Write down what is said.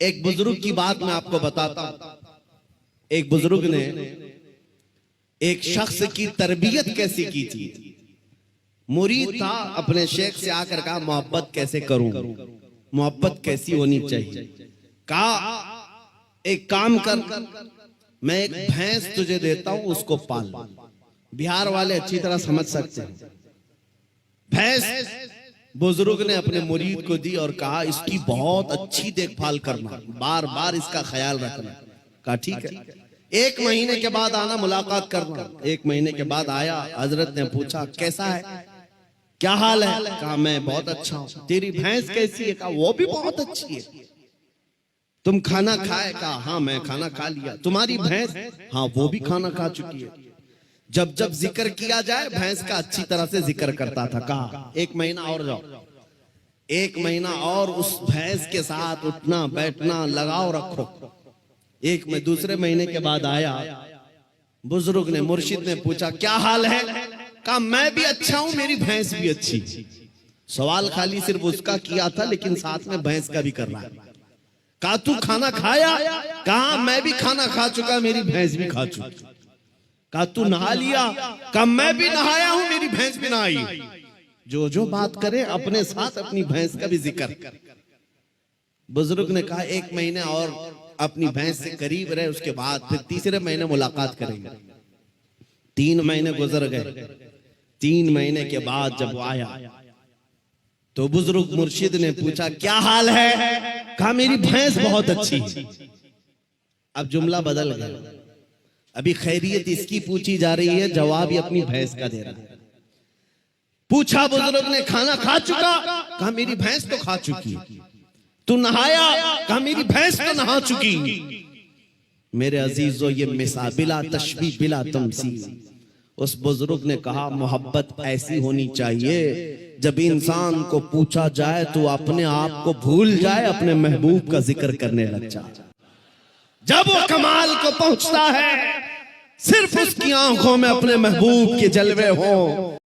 एक बुजुर्ग की बात मैं आपको बताता हूं। एक बुजुर्ग ने एक शख्स की तरबियत कैसी की थी। मुरीद था, अपने शेख से आकर कहा मोहब्बत कैसे करूं, मोहब्बत कैसी होनी चाहिए। कहा एक काम कर, मैं एक भैंस तुझे देता हूं, उसको पाल। बिहार वाले अच्छी तरह समझ सकते हैं। भैंस बुजुर्ग ने अपने मुरीद को दी और कहा इसकी बहुत अच्छी देखभाल करना, बार बार इसका ख्याल रखना। कहा ठीक है, 1 महीने के बाद आना, मुलाकात करना। 1 महीने के बाद आया। हजरत ने पूछा कैसा है, क्या हाल है। कहा मैं बहुत अच्छा हूं। तेरी भैंस कैसी है। कहा वो भी बहुत अच्छी है। तुम खाना खाए। कहा हाँ मैं खाना खा लिया। तुम्हारी भैंस। हाँ वो भी खाना खा चुकी है। जब जब जिक्र किया जाए भैंस का अच्छी तरह से जिक्र करता था। कहा 1 महीना और जाओ, 1 महीना और उस भैंस के साथ उठना बैठना लगाव रखो। दूसरे महीने के बाद आया। बुजुर्ग ने, मुर्शिद ने पूछा क्या हाल है। कहा मैं भी अच्छा हूं, मेरी भैंस भी अच्छी। सवाल खाली सिर्फ उसका किया था, लेकिन साथ में भैंस का भी कर रहा है। कहा तू खाना खाया। कहा मैं भी खाना खा चुका, मेरी भैंस भी खा चुकी। कहा तू नहा लिया। कहा मैं भी नहाया हूं, मेरी भैंस भी नहाई। जो जो बात करे अपने साथ अपनी भैंस का भी जिक्र। बुजुर्ग ने कहा 1 महीने और अपनी भैंस से करीब रहे, उसके बाद फिर तीसरे महीने मुलाकात करेंगे। 3 महीने गुजर गए। 3 महीने के बाद जब वो आया तो बुजुर्ग मुर्शिद ने पूछा क्या हाल है। कहा मेरी भैंस बहुत अच्छी। अब जुमला बदल गया। अभी खैरियत इसकी पूछी जा रही है, जवाब ये अपनी भैंस का दे रहा है। पूछा बुजुर्ग ने खाना खा चुका। कहा मेरी भैंस तो खा चुकी। तू नहाया। कहा मेरी भैंस तो नहा चुकी। मेरे अजीजों ये मिसाल बिला तशबीह बिला तमसील। उस बुजुर्ग ने कहा मोहब्बत ऐसी होनी चाहिए जब इंसान को पूछा जाए तो अपने आप को भूल जाए, अपने महबूब का जिक्र करने लग जाए। जब वो कमाल को पहुंचता है, सिर्फ उसकी आंखों में अपने महबूब के जलवे हों,